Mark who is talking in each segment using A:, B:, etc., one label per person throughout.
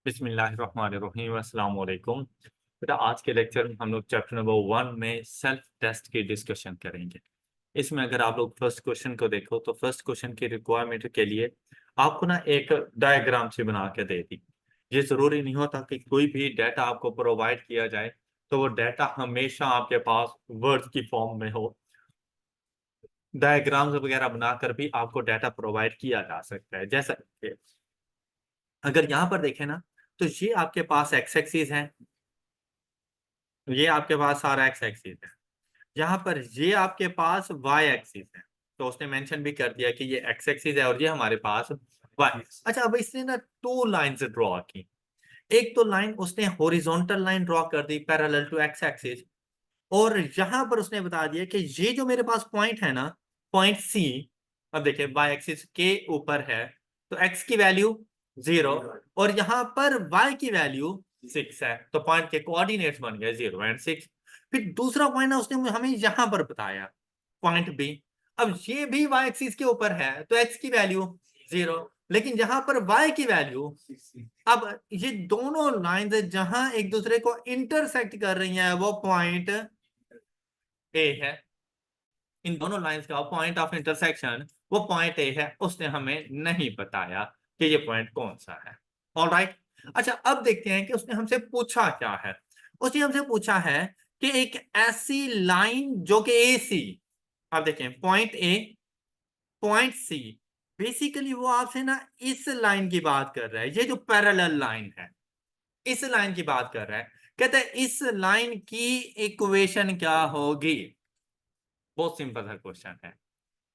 A: बिस्मिल्लाहिर्रहमानिर्रहीम अस्सलाम वालेकुम। बेटा आज के लेक्चर में हम लोग चैप्टर नंबर 1 में सेल्फ टेस्ट की डिस्कशन करेंगे। इसमें अगर आप लोग फर्स्ट क्वेश्चन को देखो तो फर्स्ट क्वेश्चन की रिक्वायरमेंट के लिए आपको ना एक डायग्राम से बना के दे दी। ये जरूरी नहीं होता कि कोई भी डाटा आपको प्रोवाइड किया जाए तो वो डाटा हमेशा आपके पास वर्ड्स की फॉर्म में हो। डायग्राम्स वगैरह बनाकर भी आपको डाटा प्रोवाइड किया जा सकता है। जैसा कि अगर यहाँ पर देखें ना तो ये आपके पास एक्स एक्सिस है, ये आपके पास सारा एक्स एक्सिस है। यहाँ पर ये आपके पास वाई एक्सिस है। तो उसने मेंशन भी कर दिया कि ये एक्स एक्सिस है और ये हमारे पास वाई। अच्छा, अब इसने ना टू लाइंस ड्रॉ की। एक तो लाइन उसने हॉरिजॉन्टल लाइन ड्रॉ कर दी पैरेलल टू एक्स एक्सिस, और यहां पर उसने बता दिया कि ये जो मेरे पास पॉइंट है ना, पॉइंट सी, अब देखिए वाई एक्सिस के ऊपर है तो एक्स की वैल्यू 0 और यहां पर वाई की वैल्यू 6 है, तो पॉइंट के कोऑर्डिनेट्स बन गए 0 एंड 6। फिर दूसरा पॉइंट है उसने हमें यहां पर बताया, पॉइंट बी। अब ये भी वाई एक्सिस के ऊपर है तो एक्स की वैल्यू 0, लेकिन यहां पर वाई की वैल्यू, अब ये दोनों लाइंस जहां एक दूसरे को इंटरसेक्ट कर रही हैं वो पॉइंट ए है। इन दोनों लाइंस का पॉइंट ऑफ इंटरसेक्शन वो पॉइंट ए है। उसने हमें नहीं बताया कि ये पॉइंट कौन सा है। ऑलराइट। अच्छा, अब देखते हैं कि उसने हमसे पूछा क्या है। उसने हमसे पूछा है कि एक ऐसी लाइन जो कि ए सी, आप देखें point A, point C, basically वो आपसे ना इस लाइन की बात कर रहा है, ये जो पैरेलल लाइन है इस लाइन की बात कर रहा है। कहते हैं इस लाइन की इक्वेशन क्या होगी। बहुत सिंपल सा क्वेश्चन है,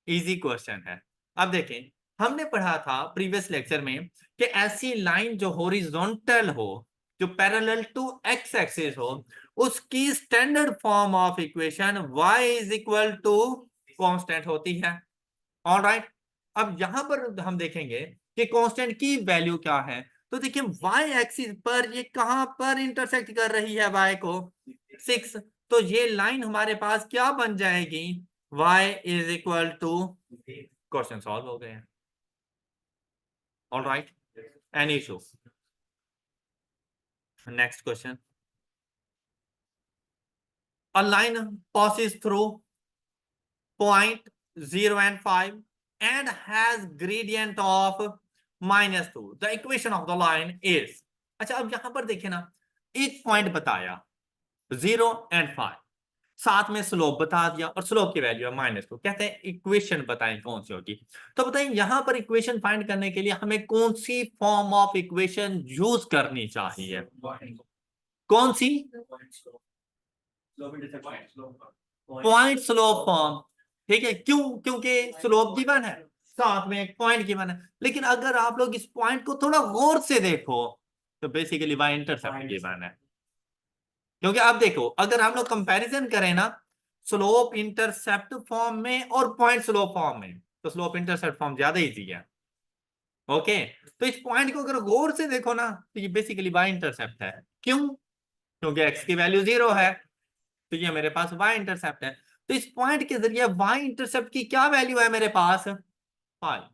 A: इजी क्वेश्चन है। अब देखें, हमने पढ़ा था प्रीवियस लेक्चर में कि ऐसी लाइन जो हॉरिजॉन्टल हो, जो पैरेलल टू एक्स एक्सिस हो, उसकी standard form of equation y is equal to constant होती है। ऑलराइट। अब यहां पर हम देखेंगे कि कांस्टेंट की वैल्यू क्या है। तो देखिए y एक्सिस पर ये कहां पर इंटरसेक्ट कर रही है y को, 6। तो ये लाइन हमारे पास क्या बन जाएगी, y is equal to, question solve हो गए हैं। Alright, any issue? Next question. A line passes through point 0 and 5 and has gradient of -2, the equation of the line is। अच्छा, अब यहां पर देखें ना, एक पॉइंट बताया 0 एंड 5, साथ में स्लोप बता दिया और स्लोप की वैल्यू है -2। कहते हैं इक्वेशन बताएं कौन सी होगी। तो बताएं यहां पर इक्वेशन फाइंड करने के लिए हमें कौन सी फॉर्म ऑफ इक्वेशन यूज करनी चाहिए, कौन सी? Point slope form. ठीक है, क्यों? क्योंकि स्लोप गिवन है, साथ में एक पॉइंट गिवन है। लेकिन अगर आप लोग इस पॉइंट को थोड़ा गौर से देखो तो बेसिकली वाई इंटरसेप्ट गिवन है। क्योंकि आप देखो, अगर हम लोग कंपैरिजन करें ना स्लोप इंटरसेप्ट फॉर्म में और पॉइंट स्लोप फॉर्म में, तो स्लोप इंटरसेप्ट फॉर्म ज्यादा इजी है। ओके, तो इस पॉइंट को अगर गौर से देखो ना तो ये बेसिकली वाई इंटरसेप्ट है। क्यों? क्योंकि एक्स की वैल्यू 0 है, तो ये मेरे पास वाई इंटरसेप्ट है। तो इस पॉइंट के जरिए वाई इंटरसेप्ट की क्या वैल्यू है मेरे पास, 5।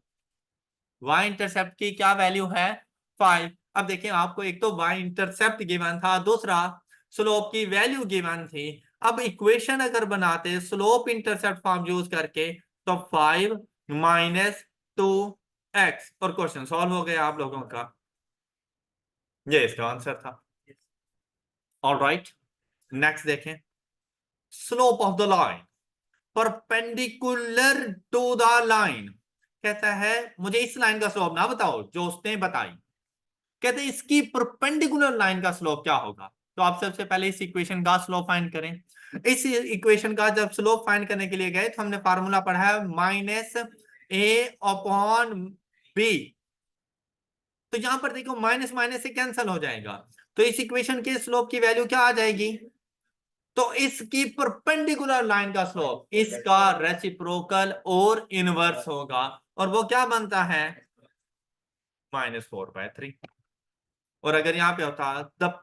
A: वाई इंटरसेप्ट की क्या वैल्यू है, 5। अब देखिए, आपको एक तो वाई इंटरसेप्ट गिवन था, दूसरा स्लोप की वैल्यू गिवन थी। अब इक्वेशन अगर बनाते स्लोप इंटरसेप्ट फॉर्म यूज करके तो 5 -2x, और क्वेश्चन सॉल्व हो गया आप लोगों का। ये इसका आंसर था। ऑलराइट, नेक्स्ट देखें। Slope of the line perpendicular to the line. कहता है मुझे इस लाइन का स्लोप ना बताओ जो उसने बताई, कहते हैं इसकी परपेंडिकुलर लाइन का स्लोप क्या होगा। तो आप सबसे पहले इस इक्वेशन का स्लोप फाइंड करें। इस इक्वेशन का जब स्लोप फाइंड करने के लिए गए तो हमने फार्मूला पढ़ा है -a/b। तो यहां पर देखो माइनस माइनस से कैंसिल हो जाएगा, तो इस इक्वेशन के स्लोप की वैल्यू क्या आ जाएगी, तो इसकी परपेंडिकुलर लाइन का स्लोप इसका रेसिप्रोकल और इनवर्स होगा, और वो क्या बनता है, -4/3। और अगर यहां पे होता the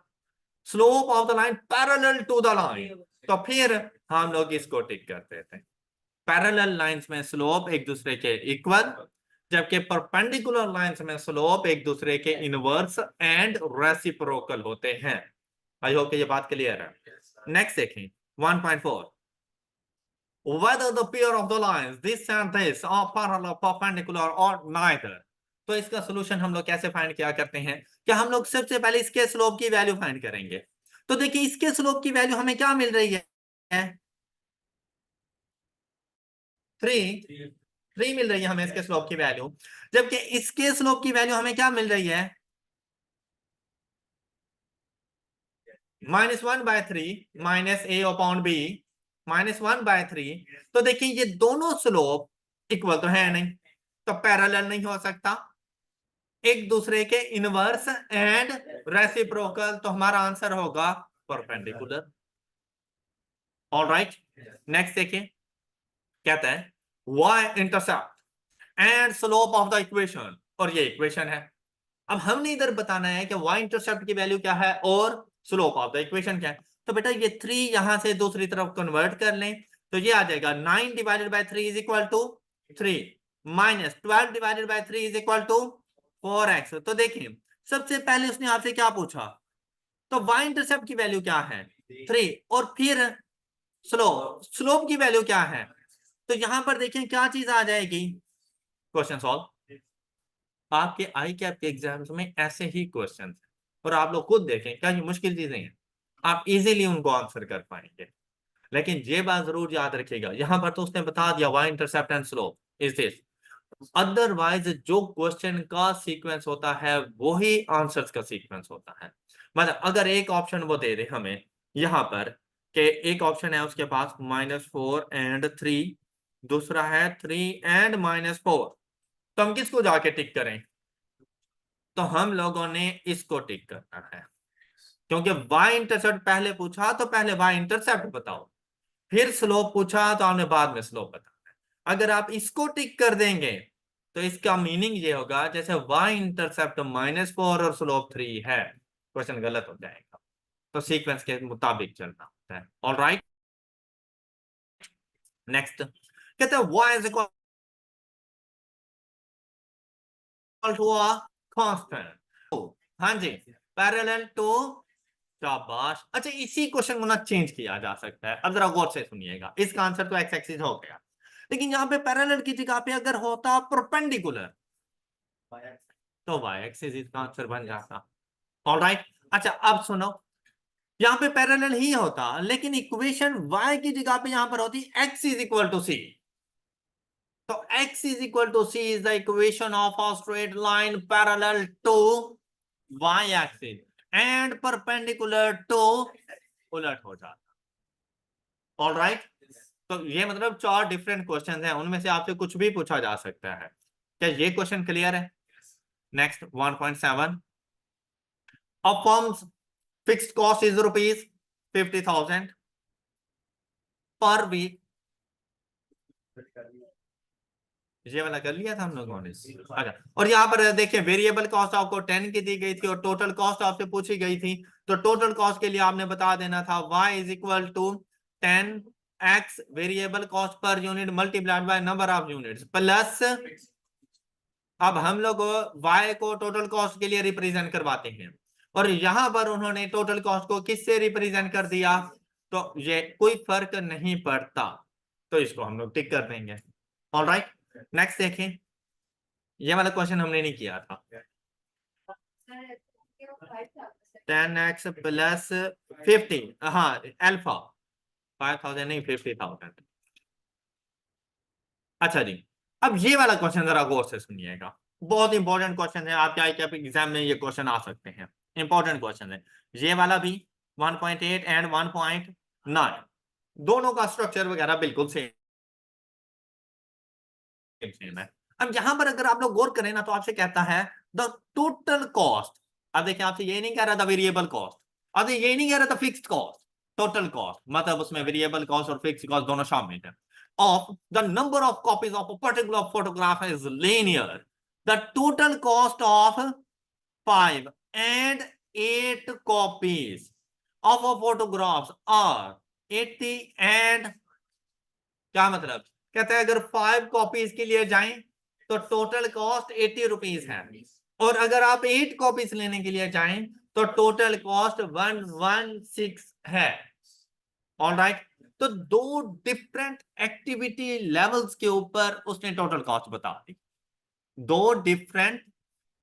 A: slope of the line parallel to the line, तो फिर हम लोग इसको टिक करते थे। पैरेलल लाइंस में स्लोप एक दूसरे के इक्वल, जबकि परपेंडिकुलर लाइंस में स्लोप एक दूसरे के इनवर्स एंड रेसिप्रोकल होते हैं। आई होप कि ये बात क्लियर है। नेक्स्ट देखें 1.4, whether the pair of the lines this and this are parallel, perpendicular or neither। तो इसका सोल्यूशन हम लोग कैसे फाइंड किया करते हैं कि हम लोग सबसे पहले इसके स्लोप की वैल्यू फाइंड करेंगे। तो देखिए इसके स्लोप की वैल्यू हमें क्या मिल रही है, 3 मिल रही है हमें इसके स्लोप की वैल्यू, जबकि इसके स्लोप की वैल्यू हमें क्या मिल रही है, -1/3 माइनस ए अपॉन बी -1/3। तो देखिए ये दोनों स्लोप इक्वल तो है नहीं, तो पैरेलल नहीं हो सकता, एक दूसरे के इनवर्स एंड रेसिप्रोकल, तो हमारा आंसर होगा परपेंडिकुलर। ऑलराइट, नेक्स्ट देखिए कहता है y intercept and slope of the equation, और ये इक्वेशन है। अब हमने इधर बताना है कि y इंटरसेप्ट की वैल्यू क्या है और स्लोप ऑफ द इक्वेशन क्या है। तो बेटा ये 3 यहां से दूसरी तरफ कन्वर्ट कर लें, तो ये आ जाएगा 9 divided by 3 is equal to 3 minus 12 divided by 3 is equal to 4x। तो देखिए सबसे पहले उसने आपसे क्या पूछा, तो y इंटरसेप्ट की वैल्यू क्या है 3, और फिर स्लोप की वैल्यू क्या है। तो यहां पर देखिए क्या चीज आ जाएगी, क्वेश्चन सॉल्व। आपके आई कैप के एग्जाम्स में ऐसे ही क्वेश्चन, और आप लोग खुद देखें क्या ये मुश्किल चीजें हैं, आप इजीली उनको आंसर कर पाएंगे। लेकिन ये बात जरूर याद रखिएगा, यहां पर तो उसने बता दिया y intercept and slope is this, otherwise जो क्वेश्चन का सीक्वेंस होता है वही आंसर्स का सीक्वेंस होता है। मतलब अगर एक ऑप्शन वो दे दे हमें यहां पर कि एक ऑप्शन है उसके पास -4 and 3, दूसरा है 3 and -4, तो हम किसको जाके टिक करें, तो हम लोगों ने इसको टिक करना है, क्योंकि y इंटरसेप्ट पहले पूछा तो पहले y इंटरसेप्ट बताओ, फिर स्लोप पूछा तो हमने बाद में स्लोप बताना है। अगर आप इसको टिक कर देंगे तो इसका मीनिंग ये होगा जैसे y इंटरसेप्ट -4 और स्लोप 3 है, क्वेश्चन गलत हो जाएगा। तो सीक्वेंस के मुताबिक चलना होता है। ऑलराइट, नेक्स्ट कहते हैं y is equal to a constant. हाँ जी, पैरेलल टू, शाबाश। अच्छा इसी क्वेश्चन को ना चेंज किया जा सकता है, अब जरा गौर से सुनिएगा, इसका आंसर तो एक्स एक्सिस हो गया, लेकिन यहाँ पे पैरेलल की जगह पे अगर होता परपेंडिकुलर तो वाई एक्सिस इसका आंसर बन जाता। ऑलराइट, अच्छा अब सुनो, यहाँ पे पैरेलल ही होता लेकिन इक्वेशन y की जगह पे यहां पर होती x is equal to C. तो x is equal to C is the equation of a straight line parallel to y axis and perpendicular to, उलट हो जाता। ऑलराइट, तो ये मतलब 4 डिफरेंट क्वेश्चन हैं, उनमें से आपसे कुछ भी पूछा जा सकता है। क्या ये क्वेश्चन क्लियर है? Next 1.7, a firm's fixed cost is rupees 50,000 पर वीक। ये वाला कर लिया था हम लोगों ने। अच्छा, और यहाँ पर देखिए वेरिएबल कॉस्ट आपको 10 की दी गई थी और टोटल कॉस्ट आपसे पूछी गई थी, तो टोटल कॉस्ट के लिए आपने बता देना था y is equal to 10x variable cost per unit multiplied by number of units plus, अब हम लोग y को टोटल कॉस्ट के लिए रिप्रेजेंट करवाते हैं, और यहां पर उन्होंने टोटल कॉस्ट को किससे रिप्रेजेंट कर दिया, तो ये कोई फर्क नहीं पड़ता, तो इसको हम लोग टिक कर देंगे। ऑलराइट, नेक्स्ट देखें, ये वाला क्वेश्चन हमने नहीं किया था। 10x प्लस 50, हाँ अल्फा 5000 नहीं 50,000। अच्छा जी, अब ये वाला क्वेश्चन जरा गौर से सुनिएगा, बहुत इंपॉर्टेंट क्वेश्चन है, आपके आईकैप एग्जाम में ये क्वेश्चन आ सकते हैं, इंपॉर्टेंट क्वेश्चन है। ये वाला भी 1.8 एंड 1.9 दोनों का स्ट्रक्चर वगैरह बिल्कुल सेम है। अब यहां पर अगर आप लोग गौर करें ना तो आपसे कहता है द टोटल कॉस्ट, अब देखिए आपसे ये नहीं कह रहा था वेरिएबल कॉस्ट, अब ये नहीं कह रहा था फिक्स्ड कॉस्ट, टोटल कॉस्ट मतलब उसमें वेरिएबल कॉस्ट और फिक्स्ड कॉस्ट दोनों शामिल है। of the number of copies of a particular photograph is linear, the total cost of 5 and 8 copies of a photographs are 80 and, क्या मतलब, कहते हैं अगर 5 कॉपीज के लिए जाएं तो टोटल कॉस्ट 80 रुपीज है, और अगर आप 8 कॉपीज लेने के लिए जाएं तो टोटल कॉस्ट 116 है। ऑलराइट, तो दो डिफरेंट एक्टिविटी लेवल्स के ऊपर उसने टोटल कॉस्ट बता दी, दो डिफरेंट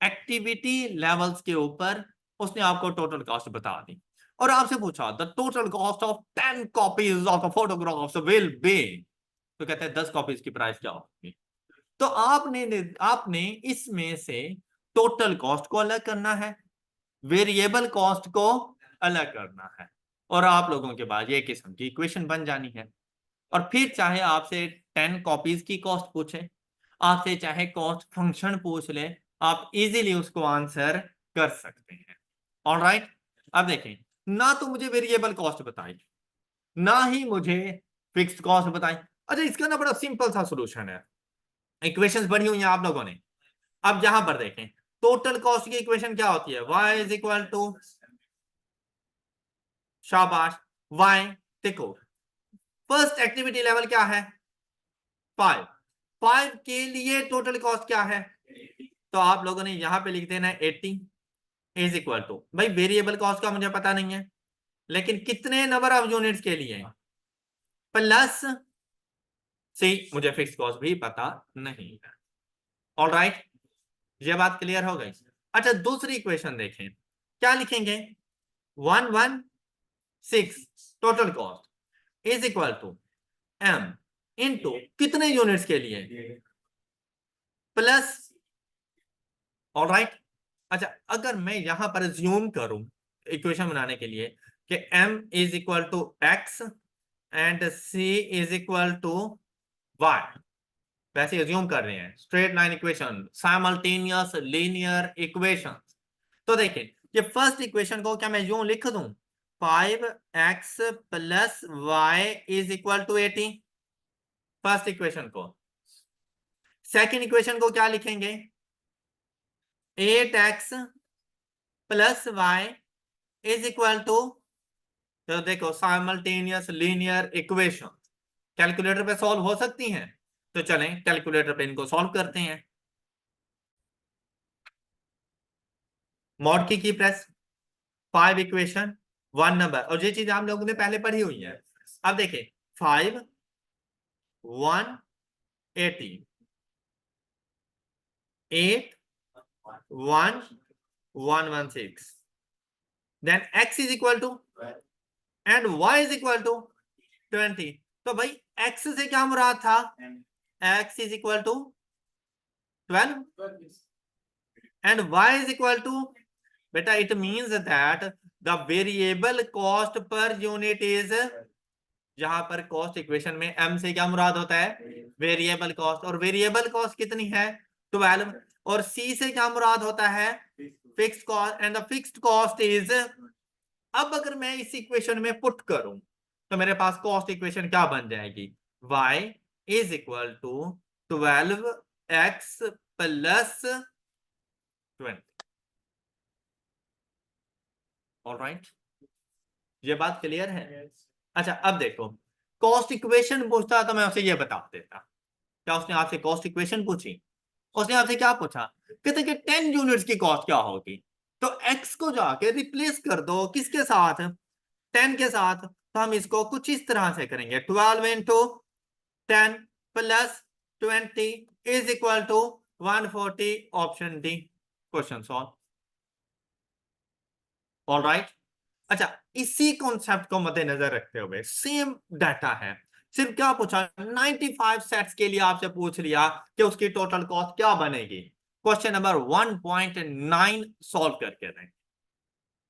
A: एक्टिविटी लेवल्स के ऊपर उसने आपको टोटल कॉस्ट बता दी, और आपसे पूछा the total cost of 10 copies of the photographs will be, तो कहते हैं 10 कॉपीज की प्राइस क्या होगी। तो आपने इसमें से टोटल कॉस्ट को अलग करना है, वेरिएबल कॉस्ट को अलग करना है, और आप लोगों के पास ये किस्म की इक्वेशन बन जानी है। और फिर चाहे आपसे 10 कॉपीज की कॉस्ट पूछे, आपसे चाहे कॉस्ट फंक्शन पूछ ले, आप इजीली उसको आंसर कर सकते हैं। ऑलराइट, अब देखें, ना तो मुझे वेरिएबल कॉस्ट बताई, ना ही मुझे फिक्स्ड कॉस्ट बताई। अच्छा, इसका ना बड़ा सिंपल सा सॉल्यूशन है, इक्वेशंस बनी हुई हैं आप लोगों ने। अब यहां पर देखें, टोटल कॉस्ट की इक्वेशन क्या होती है, y इज इक्वल टू, शाबाश, y, देखो फर्स्ट एक्टिविटी लेवल क्या है 5, 5 के लिए टोटल कॉस्ट क्या है, तो आप लोगों ने यहां पे लिख देना है 80 इज इक्वल टू, भाई वेरिएबल कॉस्ट का मुझे पता नहीं है, लेकिन कितने नंबर ऑफ यूनिट्स के लिए, प्लस सी, मुझे फिक्स कॉस्ट भी पता नहीं है। ऑलराइट, ये बात क्लियर हो गई। अच्छा, दूसरी इक्वेशन देखें, क्या लिखेंगे, 116 total cost is equal to m into कितने यूनिट्स के लिए, प्लस। ऑलराइट, अच्छा, अगर मैं यहां पर ज्यूम करूं इक्वेशन बनाने के लिए कि m is equal to x and c is equal to y, वैसे अज्यूम कर रहे हैं straight line equation, simultaneous linear equation, तो देखिए ये फर्स्ट इक्वेशन को क्या मैं यूं लिख दूं, 5x plus y is equal to 80, first equation को। सेकेंड इक्वेशन को क्या लिखेंगे, 8x plus y is equal to, तो देखो साइमल्टेनियस लीनियर इक्वेशन कैलकुलेटर पे सॉल्व हो सकती हैं, तो चलें कैलकुलेटर पे इनको सॉल्व करते हैं। मॉड की प्रेस, 5 इक्वेशन 1 नंबर, और ये चीज आप लोगों ने पहले पढ़ी हुई है। अब देखिए 5 180 8 1 116, then x is equal to and y is equal to 20, तो भाई x से क्या मुराद था, x is equal to 12 and y is equal to, बेटा it means that the variable cost per unit is, जहां पर कॉस्ट इक्वेशन में m से क्या मुराद होता है, वेरिएबल कॉस्ट, और वेरिएबल कॉस्ट कितनी है 12, और c से क्या मुराद होता है fixed cost, and the fixed cost is, अब अगर मैं इस इक्वेशन में पुट करूं तो मेरे पास कॉस्ट इक्वेशन क्या बन जाएगी, y is equal to 12x plus 20। Alright, ये बात क्लियर है। अच्छा, अब देखो कॉस्ट इक्वेशन पूछता तो मैं उसे ये बता देता, क्या उसने आपसे कॉस्ट इक्वेशन पूछी, उसने आपसे क्या पूछा, कहते कि 10 यूनिट्स की कॉस्ट क्या होगी, तो x को जाके रिप्लेस कर दो किसके साथ, 10 के साथ, तो हम इसको कुछ इस तरह से करेंगे, 12 into 10 plus 20 is equal to 140, option D, question solve. Alright, अच्छा, इसी कॉन्सेप्ट को मद्देनजर रखते हुए सेम डाटा है, सिर्फ क्या पूछा 95 सेट्स के लिए आपसे पूछ लिया कि उसकी टोटल कॉस्ट क्या बनेगी, क्वेश्चन नंबर 1.9 सॉल्व करके दें,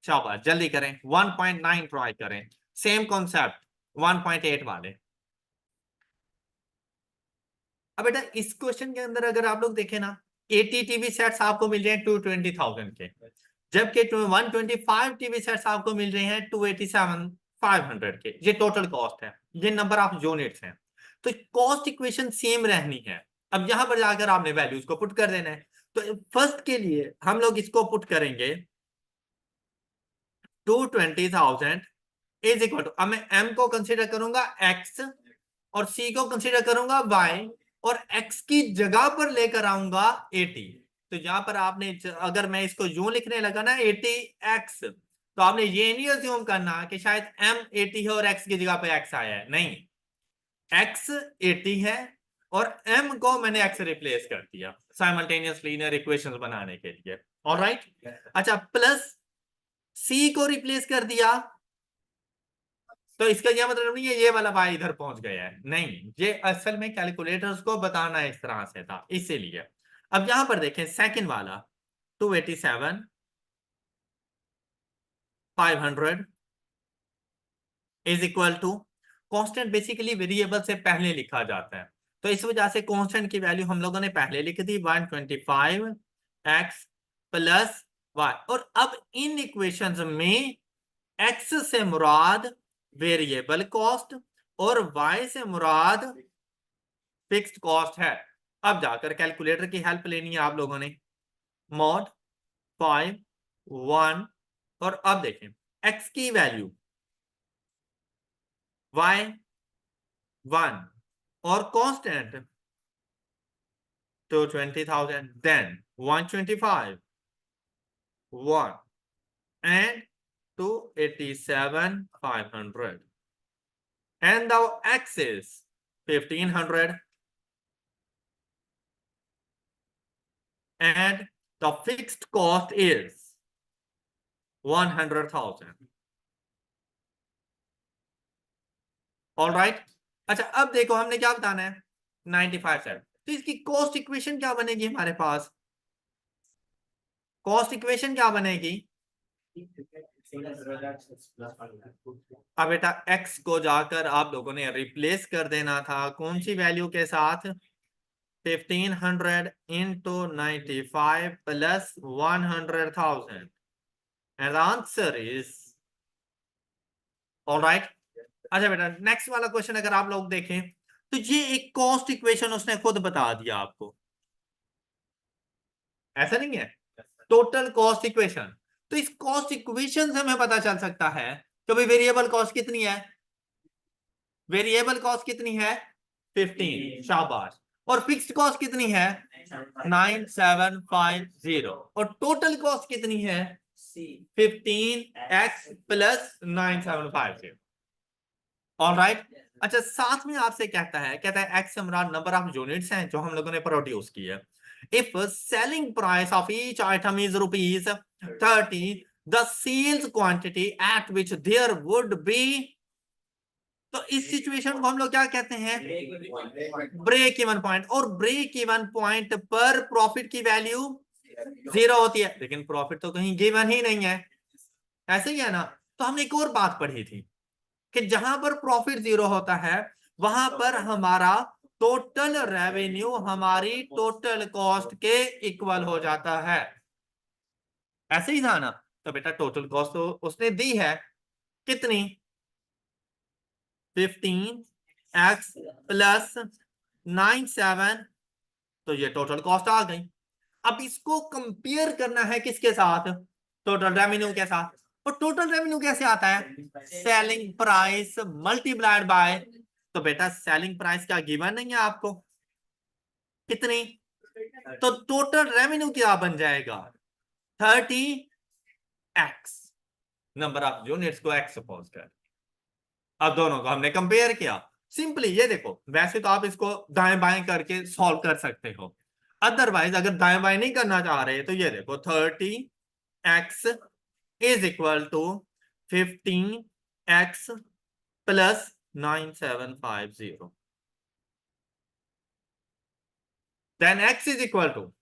A: शाबाश जल्दी करें, 1.9 ट्राई करें, सेम कॉन्सेप्ट 1.8 वाले। अब बेटा इस क्वेश्चन के अंदर अगर आप लोग देखें ना, 80 टीवी सेट्स आपको मिल रहे हैं 220,000 के, जबकि 125 टीवी सेट्स आपको मिल रहे हैं 287,500 के, ये टोटल कॉस्ट है, ये नंबर ऑफ यूनिट्स हैं, तो कॉस्ट इक्वेशन सेम रहनी है। अब यहां पर जाकर आपने वैल्यूज को पुट कर देना है, तो फर्स्ट के लिए हम लोग इसको पुट करेंगे 220,000 इज इक्वल टू, अब मैं m को कंसीडर करूंगा x और c को कंसीडर करूंगा y और x की जगह पर लेकर आऊंगा 80। तो यहां पर आपने अगर मैं इसको यूं लिखने लगा ना 80x, तो आपने ये नहीं अज्यूम करना कि शायद m 80 है और x की जगह पे x आया है, नहीं, x 80 है और m को मैंने x रिप्लेस कर दिया साइमल्टेनियस लीनियर इक्वेशंस बनाने के लिए। ऑलराइट, अच्छा, प्लस c को रिप्लेस कर दिया, तो इसका यह मतलब नहीं है ये वाला y इधर पहुंच गया है, नहीं, ये असल में कैलकुलेटर्स को बताना इस तरह से था, इसीलिए। अब यहां पर देखें सेकंड वाला 287 500 is equal to, constant basically variable से पहले लिखा जाता है, तो इस वजह से कांस्टेंट की वैल्यू हम लोगों ने पहले लिख दी 125x प्लस y। और अब इन इक्वेशंस में x से मुराद वेरिएबल कॉस्ट और y से मुराद फिक्स्ड कॉस्ट है। अब जाकर कैलकुलेटर की हेल्प लेनी है आप लोगों ने, मॉड 5 1, और अब देखें x की वैल्यू y 1 और कांस्टेंट तो 20,000, then 125 1 and 287 500, and the x is 1500 and the fixed cost is 100,000। All right, अच्छा, अब देखो हमने क्या बताना है 95 सेट, तो इसकी कॉस्ट इक्वेशन क्या बनेगी हमारे पास, कॉस्ट इक्वेशन क्या बनेगी, अब बेटा x को जाकर आप लोगों ने रिप्लेस कर देना था कौन सी वैल्यू के साथ, 1500 into 95 plus 100,000, and the answer is all right। अच्छा बेटा, नेक्स्ट वाला क्वेश्चन अगर आप लोग देखें तो ये एक कॉस्ट इक्वेशन उसने खुद बता दिया आपको, ऐसा नहीं है, टोटल कॉस्ट इक्वेशन। तो इस कॉस्ट इक्वेशन से हमें पता चल सकता है कि भाई वेरिएबल कॉस्ट कितनी है, वेरिएबल कॉस्ट कितनी है 15, शाबाश, और फिक्स्ड कॉस्ट कितनी है 9750, और टोटल कॉस्ट कितनी है 15x प्लस 9750। ऑलराइट, अच्छा, साथ में आपसे कहता है एक्स मुराद नंबर ऑफ यूनिट्स हैं जो हम लोगों ने प्रोड्यूस की है। If selling price of each item is ₹30, the sales quantity at which there would be, तो इस सिचुएशन को हम लोग क्या कहते हैं, ब्रेक इवन पॉइंट, और ब्रेक इवन पॉइंट पर प्रॉफिट की वैल्यू 0 होती है, लेकिन प्रॉफिट तो कहीं गिवन ही नहीं है, ऐसे ही है ना। तो हमने एक और बात पढ़ी थी कि जहां पर प्रॉफिट 0 होता है वहां पर हमारा टोटल रेवेन्यू हमारी टोटल कॉस्ट के इक्वल हो जाता है, ऐसे ही था ना। तो बेटा टोटल कॉस्ट तो उसने दी है कितनी 15x प्लस 97, तो ये टोटल कॉस्ट आ गई। अब इसको कंपेयर करना है किसके साथ, टोटल रेवेन्यू के साथ, और टोटल रेवेन्यू कैसे आता है, सेलिंग प्राइस मल्टीप्लाइड बाय, तो बेटा सेलिंग प्राइस क्या गिवन नहीं है आपको कितनी, तो टोटल रेवेन्यू क्या बन जाएगा 30x, नंबर ऑफ यूनिट्स को x सपोज कर। अब दोनों को हमने कंपेयर किया, सिंपली ये देखो, वैसे तो आप इसको दाएं बाएं करके सॉल्व कर सकते हो, अदरवाइज अगर दाएं बाएं नहीं करना चाह रहे तो ये देखो 30x is equal to 15x plus 9750, then x is equal to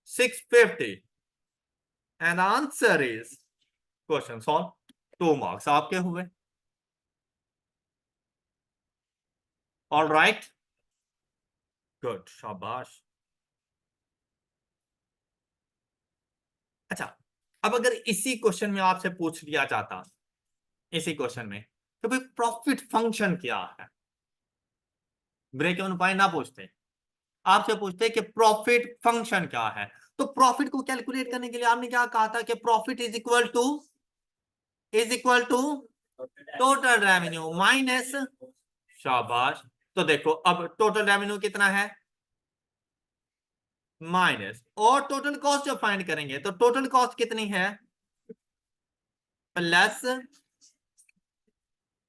A: 650, and answer is, question solve, 2 marks आपके हुए। ऑल राइट, गुड, शाबाश। अच्छा, अब अगर इसी क्वेश्चन में आपसे पूछ लिया जाता, इसी क्वेश्चन में, तो भाई प्रॉफिट फंक्शन क्या है, ब्रेक इवन पॉइंट ना पूछते, आपसे पूछते कि प्रॉफिट फंक्शन क्या है, तो प्रॉफिट को कैलकुलेट करने के लिए आपने क्या कहा था कि profit is equal to total revenue minus, शाबाश, तो देखो अब टोटल रेवेन्यू कितना है माइनस, और टोटल कॉस्ट जब फाइंड करेंगे तो टोटल कॉस्ट कितनी है प्लस,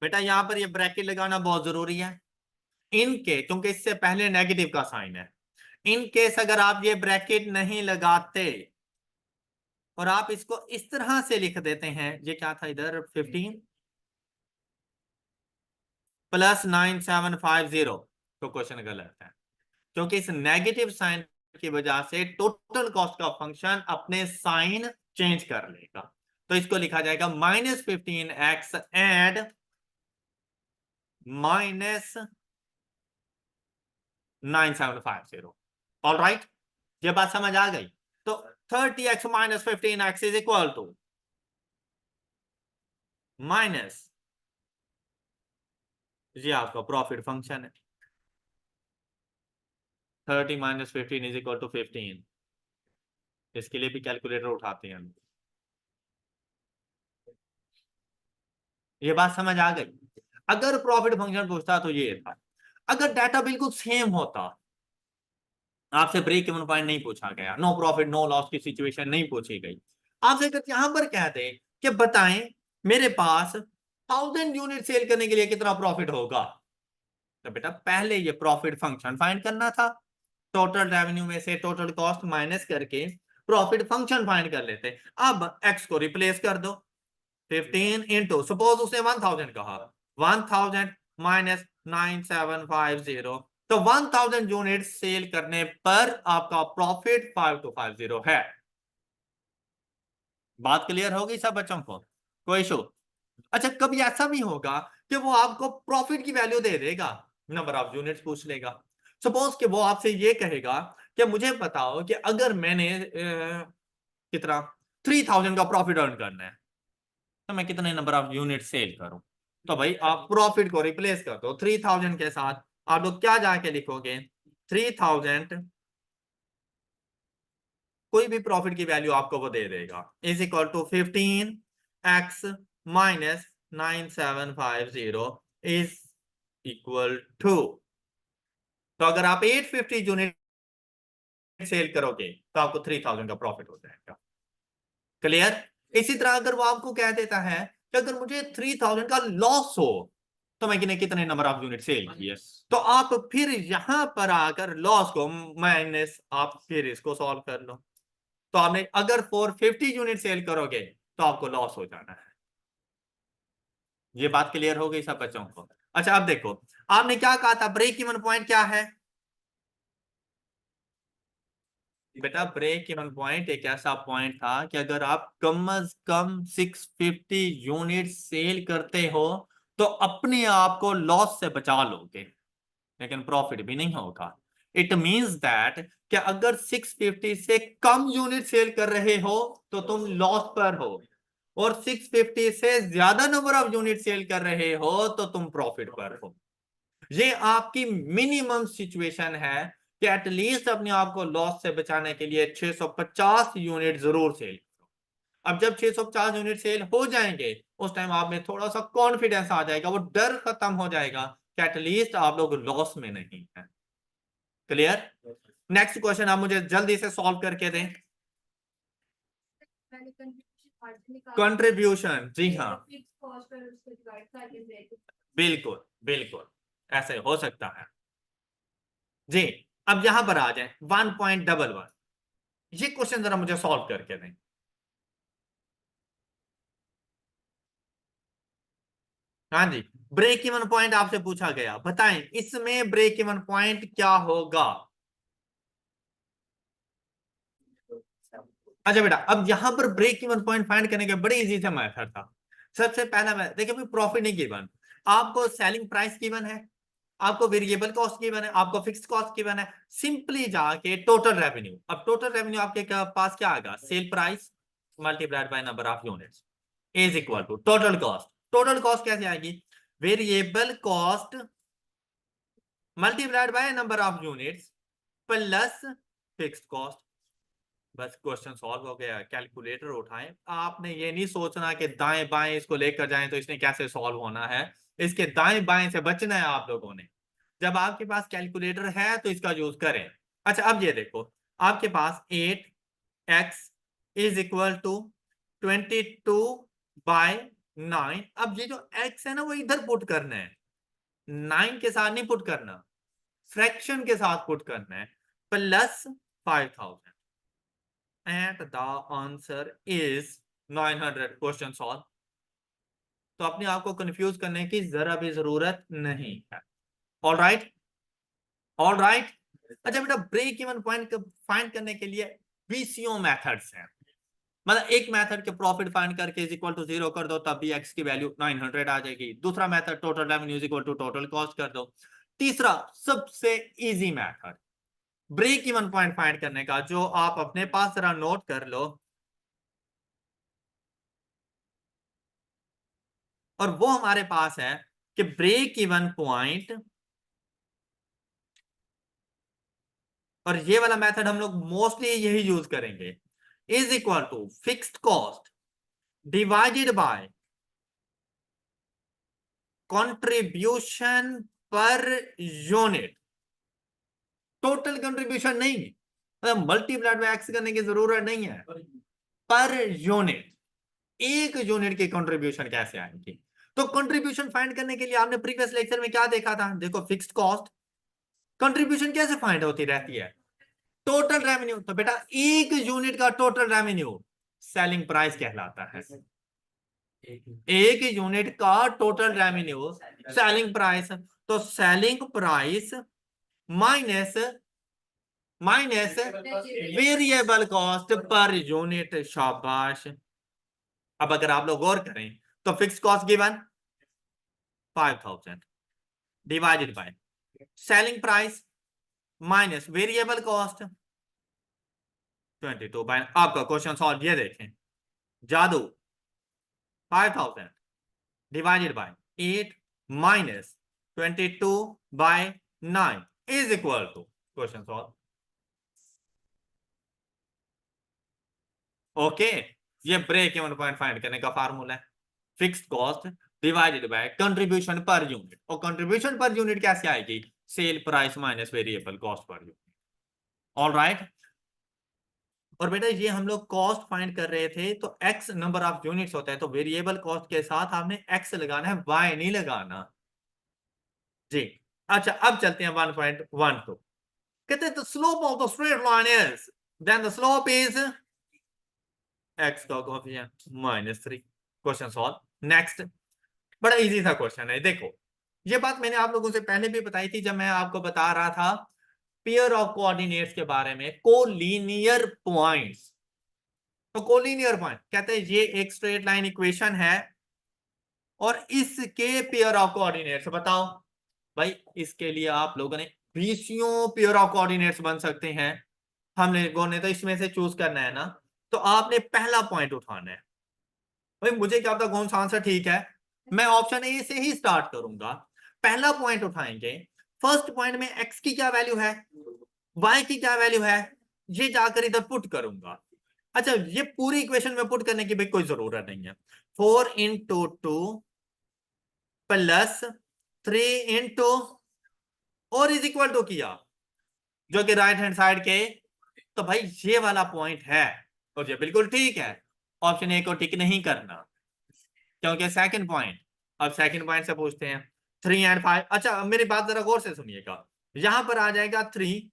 A: बेटा यहां पर ये ब्रैकेट लगाना बहुत जरूरी है इनके, क्योंकि इससे पहले नेगेटिव का साइन है। इन केस अगर आप ये ब्रैकेट नहीं लगाते और आप इसको इस तरह से लिख देते हैं, ये क्या था इधर 15 प्लस 9750, तो क्वेश्चन गलत है, क्योंकि इस नेगेटिव साइन की वजह से टोटल कॉस्ट का फंक्शन अपने साइन चेंज कर लेगा। तो इसको लिखा जाएगा -15x एंड -9750। ऑल राइट, ये बात समझ आ गई। तो 30x - 15x is equal to minus, ये आपका प्रॉफिट फंक्शन है। 30 - 15 इज इक्वल टू 15। इसके लिए भी कैलकुलेटर उठाते हैं। ये बात समझ आ गई। अगर प्रॉफिट फंक्शन पूछता तो ये था। अगर डाटा बिल्कुल सेम होता, आपसे ब्रेक इवन पॉइंट नहीं पूछा गया, नो प्रॉफिट नो लॉस की सिचुएशन नहीं पूछी गई, आपसे अगर यहां पर कह दे कि बताएं मेरे पास 1000 यूनिट सेल करने के लिए कितना प्रॉफिट होगा, तो बेटा पहले ये प्रॉफिट फंक्शन फाइंड करना था, टोटल रेवेन्यू में से टोटल कॉस्ट माइनस करके प्रॉफिट फंक्शन फाइंड कर लेते। अब एक्स को रिप्लेस कर दो, 15 इंटू, सपोज उसने 1000 कहा, 1000 माइनस 9750, तो 1000 यूनिट सेल करने पर आपका प्रॉफिट 5250 है। बात क्लियर होगी सब बच्चों को, कोई इशू? अच्छा कभी ऐसा भी होगा कि वो आपको प्रॉफिट की वैल्यू दे देगा, नंबर ऑफ यूनिट्स पूछ लेगा। सपोज कि वो आपसे ये कहेगा कि मुझे बताओ कि अगर मैंने कितना 3000 का प्रॉफिट अर्न करना है तो मैं कितने नंबर ऑफ यूनिट सेल करूं। तो भाई आप प्रॉफिट को रिप्लेस कर दो 3000 के साथ, आप लोग क्या जाके लिखोगे 3000, कोई भी प्रॉफिट की वैल्यू आपको वो दे देगा, is equal to 15x minus 9750 is equal to, तो अगर आप 850 यूनिट सेल करोगे तो आपको 3000 का प्रॉफिट हो जाएगा। क्लियर? इसी तरह अगर वो आपको कह देता है कि अगर मुझे 3000 का लॉस हो तो मैं कितने नंबर ऑफ यूनिट सेल किए, तो आप फिर यहां पर आकर लॉस को माइनस, आप फिर इसको सॉल्व कर लो। तो आपने अगर 450 यूनिट सेल करोगे तो आपको लॉस हो जाना है। ये बात क्लियर हो गई सब बच्चों को? अच्छा अब देखो, आपने क्या कहा था ब्रेक इवन पॉइंट क्या है बेटा? ब्रेक इवन पॉइंट एक ऐसा पॉइंट था कि अगर आप कम से कम 650 यूनिट सेल करते हो तो अपने आप को लॉस से बचा लोगे, लेकिन प्रॉफिट भी नहीं होगा। इट मींस दैट कि अगर 650 से कम यूनिट सेल कर रहे हो तो तुम लॉस पर हो, और 650 से ज्यादा नंबर ऑफ यूनिट सेल कर रहे हो तो तुम प्रॉफिट पर हो। ये आपकी मिनिमम सिचुएशन है कि एटलीस्ट अपने आप को लॉस से बचाने के लिए 650 यूनिट जरूर सेल करो। अब जब 650 यूनिट सेल हो जाएंगे उस टाइम आप में थोड़ा सा कॉन्फिडेंस आ जाएगा, वो डर खत्म हो जाएगा कि एटलीस्ट आप लोग लॉस में नहीं है। क्लियर? नेक्स्ट क्वेश्चन आप मुझे जल्दी से सॉल्व करके दें। कंट्रीब्यूशन, जी हाँ बिल्कुल बिल्कुल ऐसे हो सकता है जी। अब यहां पर आ जाए 1.11, ये क्वेश्चन जरा मुझे सॉल्व करके दें। हाँ जी, ब्रेक इवन पॉइंट आपसे पूछा गया, बताएं इसमें ब्रेक इवन पॉइंट क्या होगा। अच्छा बेटा, अब यहां पर ब्रेक इवन पॉइंट फाइंड करने के बड़े इजी से मेथड था। सबसे पहला मैं देखिए भाई, प्रॉफिट नहीं गिवन, आपको सेलिंग प्राइस गिवन है, आपको वेरिएबल कॉस्ट गिवन है, आपको फिक्स कॉस्ट गिवन है, सिंपली जाके टोटल रेवेन्यू, अब टोटल रेवेन्यू आपके पास क्या आएगा, sale price multiplied by number of units is equal to total cost. Total cost कैसे आएगी, variable cost multiplied by number of units plus fixed cost. बस क्वेश्चन सॉल्व हो गया। कैलकुलेटर उठाएं, आपने ये नहीं सोचना कि दाएं बाएं इसको लेकर जाएं तो इसने कैसे सॉल्व होना है, इसके दाएं बाएं से बचना है आप लोगों ने। जब आपके पास कैलकुलेटर है तो इसका यूज करें। अच्छा अब ये देखो, आपके पास 8x इज इक्वल टू 22/9। अब ये जो x है ना वो इधर पुट करना है, 9 के साथ नहीं पुट करना, फ्रैक्शन के साथ पुट करना है, plus 5000 and the answer is 900। Question solve. तो अपने आप को कंफ्यूज करने की जरा भी जरूरत नहीं है। All right, all right. अच्छा बेटा, ब्रेक इवन पॉइंट फाइंड करने के लिए बीसीओ मेथड्स हैं। मतलब एक मेथड के प्रॉफिट फाइंड करके इज इक्वल टू 0 कर दो, तब भी एक्स की वैल्यू 900 आ जाएगी। दूसरा method total revenue is equal to total cost कर दो। तीसरा सबसे easy method break even point find करने का, जो आप अपने पास जरा नोट कर लो, और वो हमारे पास है कि ब्रेक इवन पॉइंट, और ये वाला मेथड हम लोग मोस्टली यही यूज करेंगे, is equal to fixed cost divided by contribution per unit. Total contribution नहीं, मतलब मल्टीप्लाइड बाय एक्स करने की जरूरत नहीं है, पर यूनिट, एक यूनिट की कंट्रीब्यूशन कैसे आएगी। तो कंट्रीब्यूशन फाइंड करने के लिए आपने प्रीवियस लेक्चर में क्या देखा था, देखो फिक्स्ड कॉस्ट कंट्रीब्यूशन कैसे फाइंड होती रहती है, टोटल रेवेन्यू। तो बेटा एक यूनिट का टोटल रेवेन्यू सेलिंग प्राइस कहलाता है। एक यूनिट का टोटल रेवेन्यू सेलिंग प्राइस। तो selling price minus variable cost per unit. शाबाश। अब अगर आप लोग गौर करें तो fix cost given 5000 divided by selling price minus variable cost 22 by, आपका क्वेश्चन सॉल्व। ये देखें, जादू 5000 divided by 8 minus 22/9 is equal to, question solve. Okay, ये ब्रेक इवन पॉइंट फाइंड करने का फार्मूला है, fixed cost divided by contribution per unit. और contribution per unit कैसे आएगी, sale price minus variable cost per unit. All right. और बेटा ये हम लोग कॉस्ट फाइंड कर रहे थे, तो एक्स नंबर ऑफ यूनिट्स होता है, तो वेरिएबल कॉस्ट के साथ आपने एक्स लगाना है, वाई नहीं लगाना जी। अच्छा अब चलते हैं 1.12। कहते हैं the slope of the straight line is, then the slope is x का कोएफिशिएंट -3। Question solve. नेक्स्ट, बड़ा इजी सा क्वेश्चन है। देखो ये बात मैंने आप लोगों से पहले भी बताई थी, जब मैं आपको बता रहा था पेयर ऑफ कोऑर्डिनेट्स के बारे में, कोलिनियर पॉइंट्स। तो कोलिनियर पॉइंट कहते हैं ये एक स्ट्रेट लाइन इक्वेशन है और इसके पेयर ऑफ कोऑर्डिनेट्स बताओ। भाई इसके लिए आप लोगों ने बीसियों पेयर ऑफ कोऑर्डिनेट्स बन सकते हैं, हम लोगों ने तो इसमें से चूज करना है ना। तो आपने पहला पॉइंट उठाना है। भाई मुझे क्या पता कौन सा आंसर ठीक है, मैं ऑप्शन ए से ही स्टार्ट करूंगा। पहला पॉइंट उठाएंगे, फर्स्ट पॉइंट में एक्स की क्या वैल्यू है, वाई की क्या वैल्यू है, ये जाकर इधर पुट करूंगा। अच्छा ये पूरी इक्वेशन में पुट करने की भी कोई जरूरत नहीं है। 4 × 2 +3 और इज इक्वल टू किया, जो कि राइट हैंड साइड के, तो भाई ये वाला पॉइंट है और ये बिल्कुल ठीक है। ऑप्शन ए को टिक नहीं करना क्योंकि सेकंड पॉइंट। अब सेकंड पॉइंट से पूछते हैं 3 और 5। अच्छा मेरी बात जरा गौर से सुनिएगा, यहां पर आ जाएगा 3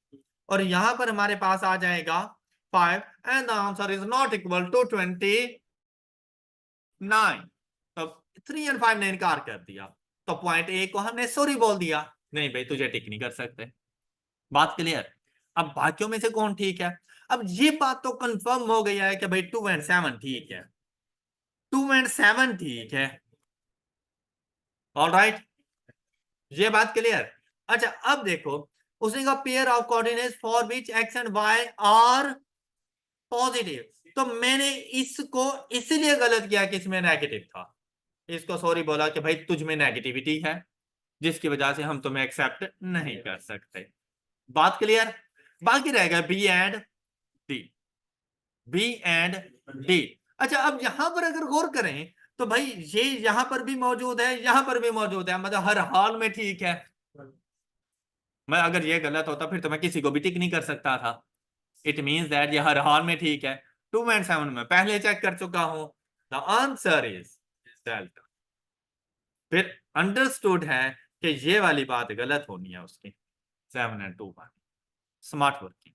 A: और यहां पर हमारे पास आ जाएगा 5 and the answer is not equal to 29। तो 3 और 5 ने इनकार कर दिया, तो पॉइंट ए को हमने सॉरी बोल दिया, नहीं भाई तुझे टिक नहीं कर सकते। बात क्लियर। अब बाकियों में से कौन ठीक है, अब ये बात तो कंफर्म हो गई है कि भाई 2 और 7 ठीक है, 2 और 7 ठीक है। ऑल राइट, ये बात क्लियर। अच्छा अब देखो, उसने कहा pair of coordinates for which x and y are positive, तो मैंने इसको इसलिए गलत किया कि इसमें नेगेटिव था, इसको सॉरी बोला कि भाई तुझ में नेगेटिविटी है, जिसकी वजह से हम तुम्हें एक्सेप्ट नहीं कर सकते। बात क्लियर। बाकी रहेगा B and D, B and D. अच्छा अब यहां पर अगर गौर करें तो भाई ये यहां पर भी मौजूद है, यहां पर भी मौजूद है, मतलब हर हाल में ठीक है। मैं अगर ये गलत होता फिर तो मैं किसी को भी टिक नहीं कर सकता था। इट मीन्स दैट ये हर हाल में ठीक है। 2.7 में पहले चेक कर चुका हूं। The answer is delta. फिर अंडरस्टूड है कि ये वाली बात गलत होनी है उसकी। 7 एंड 2 1 स्मार्ट वर्किंग।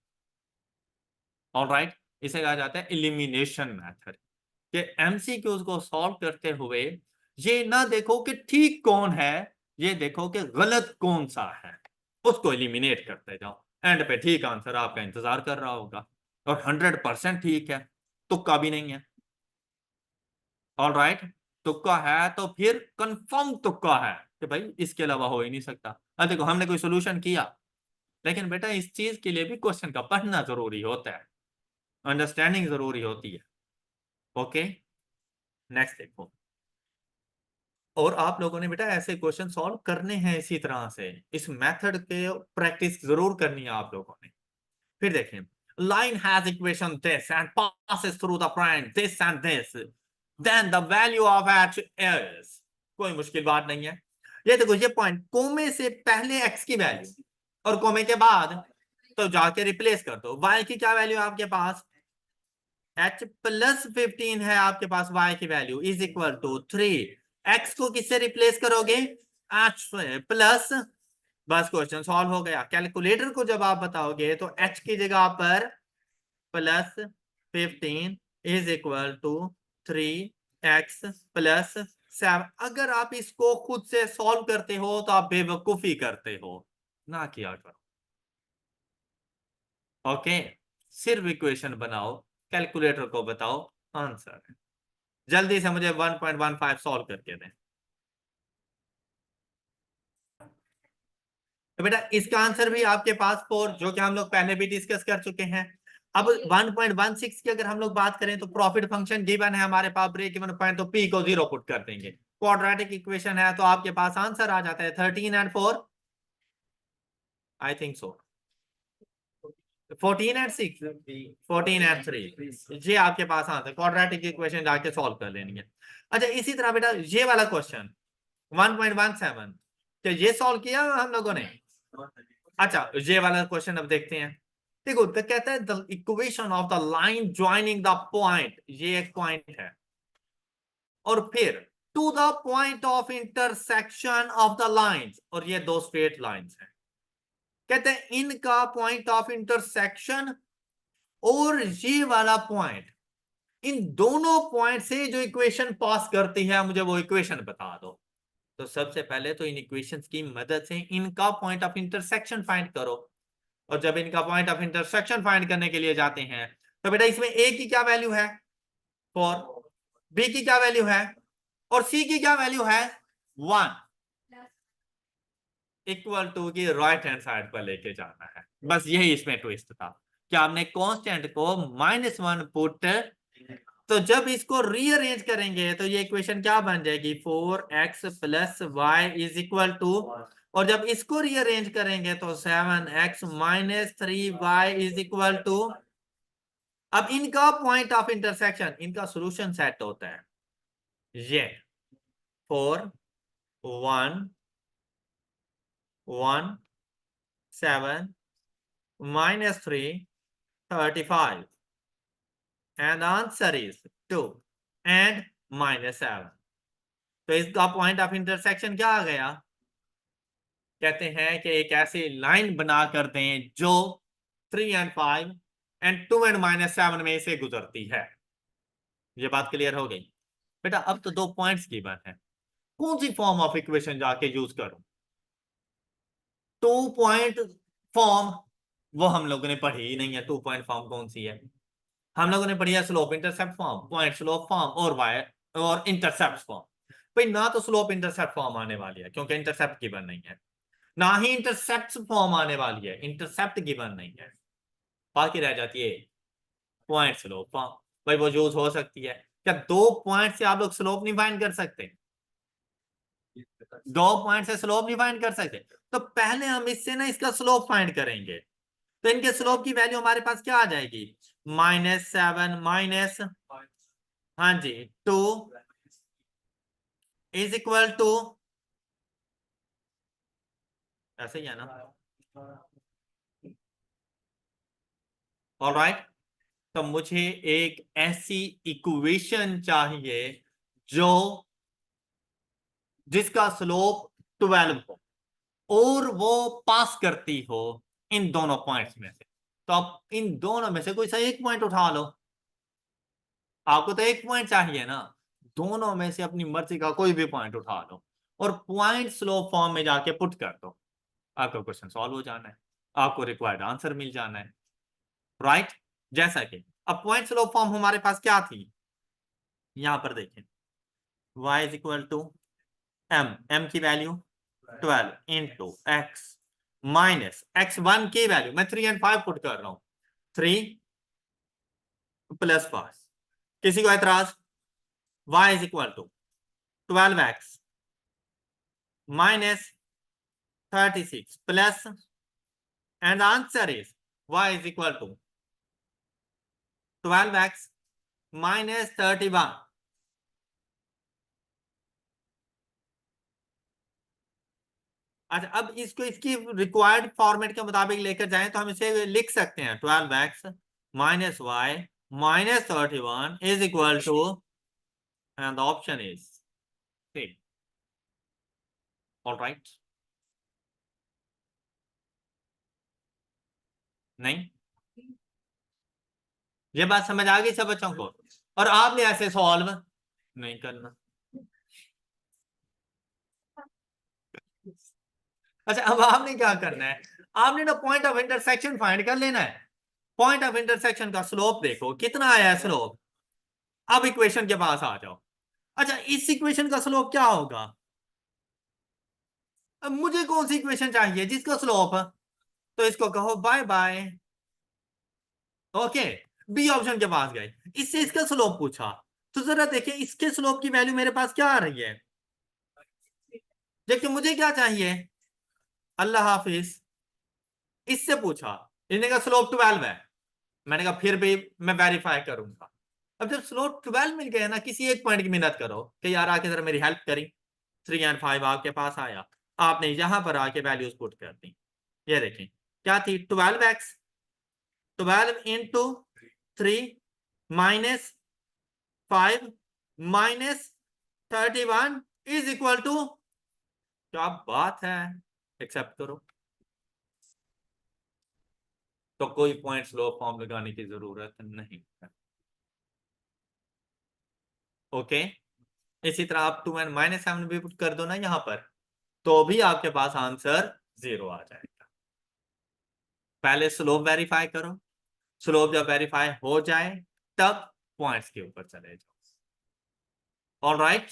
A: ऑलराइट, इसे कहा जाता है इलिमिनेशन मेथड। कि एमसीक्यूज को सॉल्व करते हुए ये ना देखो कि ठीक कौन है, ये देखो कि गलत कौन सा है, उसको एलिमिनेट करते जाओ। एंड पे ठीक आंसर आपका इंतजार कर रहा होगा और 100% ठीक है, तुक्का भी नहीं है। ऑल राइट, तुक्का है तो फिर कंफर्म तुक्का है कि भाई इसके अलावा हो ही नहीं सकता। अब देखो हमने कोई सोल्यूशन किया, लेकिन बेटा इस चीज के लिए भी क्वेश्चन का पढ़ना जरूरी होता है, अंडरस्टैंडिंग जरूरी होती है। ओके, नेक्स्ट देखो। और आप लोगों ने बेटा ऐसे क्वेश्चन सॉल्व करने हैं इसी तरह से, इस मेथड के प्रैक्टिस जरूर करनी है आप लोगों ने। फिर देखें, line has equation this and passes through the point this and this, then the value of h is. कोई मुश्किल बात नहीं है। ये देखो, ये पॉइंट कोमे से पहले एक्स की वैल्यू और कोमे के बाद, तो जाके रिप्लेस कर दो। वाई की क्या वैल्यू है आपके पास? h प्लस 15 है आपके पास y की वैल्यू, इज इक्वल टू 3। x को किससे रिप्लेस करोगे? h प्लस, बस क्वेश्चन सॉल्व हो गया। कैलकुलेटर को जब आप बताओगे तो h की जगह पर plus 15 is equal to 3x plus 7। अगर आप इसको खुद से सॉल्व करते हो तो आप बेवकूफी करते हो, ना किया करो। ओके, सिर्फ इक्वेशन बनाओ, कैलकुलेटर को बताओ, आंसर है। जल्दी से मुझे 1.15 सॉल्व करके दें। तो बेटा इसका आंसर भी आपके पास 4, जो कि हम लोग पहले भी डिस्कस कर चुके हैं। अब 1.16 की अगर हम लोग बात करें तो प्रॉफिट फंक्शन गिवन है हमारे पास, ब्रेक इवन पॉइंट, तो पी को 0 पुट कर देंगे। क्वाड्रेटिक इक्वेशन है तो आपके पास आंसर आ जाता है 13 and 4, I think so 14 and 6, 14 and 3, ये आपके पास आंसर। क्वाड्रेटिक इक्वेशन जाके सॉल्व कर लेनी है। अच्छा, इसी तरह बेटा ये वाला क्वेश्चन 1.17, क्या ये सॉल्व किया हम लोगों ने? अच्छा, ये वाला क्वेश्चन अब देखते हैं। देखो, तो कहता है the equation of the line joining the point, ये एक पॉइंट है, और फिर to the point of intersection of the lines, और ये दो स्ट्रेट लाइंस हैं। कहते हैं इनका पॉइंट ऑफ इंटरसेक्शन और ये वाला पॉइंट, इन दोनों पॉइंट से जो इक्वेशन पास करती है मुझे वो इक्वेशन बता दो। तो सबसे पहले तो इन इक्वेशंस की मदद से इनका पॉइंट ऑफ इंटरसेक्शन फाइंड करो। और जब इनका पॉइंट ऑफ इंटरसेक्शन फाइंड करने के लिए जाते हैं तो बेटा इसमें ए की क्या वैल्यू है? 4। बी की क्या वैल्यू है? और सी की क्या वैल्यू है? 1। इक्वल टू की राइट हैंड साइड पर लेके जाना है, बस यही इसमें ट्विस्ट था कि आपने कांस्टेंट को -1 पुट, तो जब इसको रीअरेंज करेंगे तो ये इक्वेशन क्या बन जाएगी? 4x plus y is equal to, और जब इसको रीअरेंज करेंगे तो 7x minus 3y is equal to. अब इनका पॉइंट ऑफ इंटरसेक्शन, इनका सॉल्यूशन सेट होता है ये 4 1 1 7 -3 35 and the answer is 2 and -7। तो इसका पॉइंट ऑफ इंटरसेक्शन क्या आ गया? कहते हैं कि एक ऐसी लाइन बना कर दें जो 3 एंड 5 एंड 2 एंड -7 में से गुजरती है। ये बात क्लियर हो गई? बेटा अब तो दो पॉइंट्स की बात है, कौन सी फॉर्म ऑफ इक्वेशन जाके यूज करूं? 2 पॉइंट फॉर्म वो हम लोगों ने पढ़ी ही नहीं है। 2 पॉइंट फॉर्म कौन सी है? हम लोगों ने पढ़ी है slope intercept form, point slope form और वाई और इंटरसेप्ट फॉर्म। भाई ना तो स्लोप इंटरसेप्ट फॉर्म आने वाली है क्योंकि इंटरसेप्ट गिवन नहीं है, ना ही इंटरसेप्ट फॉर्म आने वाली है, इंटरसेप्ट गिवन नहीं है। बाकी रह जाती है पॉइंट स्लोप फॉर्म। भाई वो यूज हो सकती है, क्या दो पॉइंट से आप लोग स्लोप नहीं फाइंड कर सकते? दो पॉइंट से स्लोप नहीं फाइंड कर सकते, तो पहले हम इससे ना इसका स्लोप फाइंड करेंगे। तो इनके स्लोप की वैल्यू हमारे पास क्या आ जाएगी? -7 माइनस, हाँ जी, 2 इज इक्वल टू, ऐसे ही है ना? ऑलराइट, तो मुझे एक ऐसी इक्वेशन चाहिए जो जिसका स्लोप 12 हो और वो पास करती हो इन दोनों पॉइंट्स में से। तो आप इन दोनों में से कोई सा एक पॉइंट उठा लो, आपको तो एक पॉइंट चाहिए ना, दोनों में से अपनी मर्जी का कोई भी पॉइंट उठा लो और पॉइंट स्लोप फॉर्म में जाके पुट कर दो, आपका क्वेश्चन सॉल्व हो जाना है, आपको रिक्वायर्ड आंसर मिल जाना है। राइट, जैसा कि अब पॉइंट स्लोप फॉर्म हमारे पास क्या थी, यहां पर देखें y is equal to m की value 12 into x minus x1 की वैल्यू मैं 3 और 5 पुट कर रहा हूं, 3 प्लस 5, किसी को एतराज, y is equal to 12x minus 36 plus and answer is y is equal to 12x minus 31। अच्छा, अब इसको इसकी रिक्वायर्ड फॉर्मेट के मुताबिक लेकर जाएं तो हम इसे लिख सकते हैं 12x minus y minus 31 is equal to, and the option is C. Alright, नहीं, ये बात समझ आ गई सब बच्चों को, और आपने ऐसे सॉल्व नहीं करना। अच्छा, अब आपने क्या करना है, आपने ना पॉइंट ऑफ इंटरसेक्शन फाइंड कर लेना है। पॉइंट ऑफ इंटरसेक्शन का स्लोप देखो कितना आया है स्लोप, अब इक्वेशन के पास आ जाओ। अच्छा, इस इक्वेशन का स्लोप क्या होगा, अब मुझे कौन सी इक्वेशन चाहिए जिसका स्लोप, तो इसको कहो bye bye. Okay, B option के पास गए, इससे इसका स्लोप पूछा, तो जरा देखिए इसके स्लोप की वैल्यू मेरे पास क्या आ रही है, देखिए मुझे क्या चाहिए, अल्लाह हाफिज, इससे पूछा, इसने कहा स्लोप 12 है, मैंने कहा फिर भी मैं वेरीफाई करूंगा। अब जब स्लोप 12 मिल गया ना, किसी एक पॉइंट की मिन्नत करो कि यार आके जरा मेरी हेल्प करी, 3 एंड 5 आपके पास आया, आपने यहां पर आके वैल्यूज पुट कर दी, ये देखें क्या थी, 12x 12 into 3 minus 5 minus 31 is equal to, क्या बात है, एक्सेप्ट करो, तो कोई पॉइंट स्लो फॉर्म लगाने की जरूरत नहीं है। ओके, इसी तरह आप 2 एंड माइनस 7 भी पुट कर दो ना यहां पर, तो भी आपके पास आंसर 0 आ जाएगा। पहले स्लोप वेरीफाई करो, स्लोप जब वेरीफाई हो जाए तब पॉइंट्स के ऊपर चले जाओ। ऑल राइट,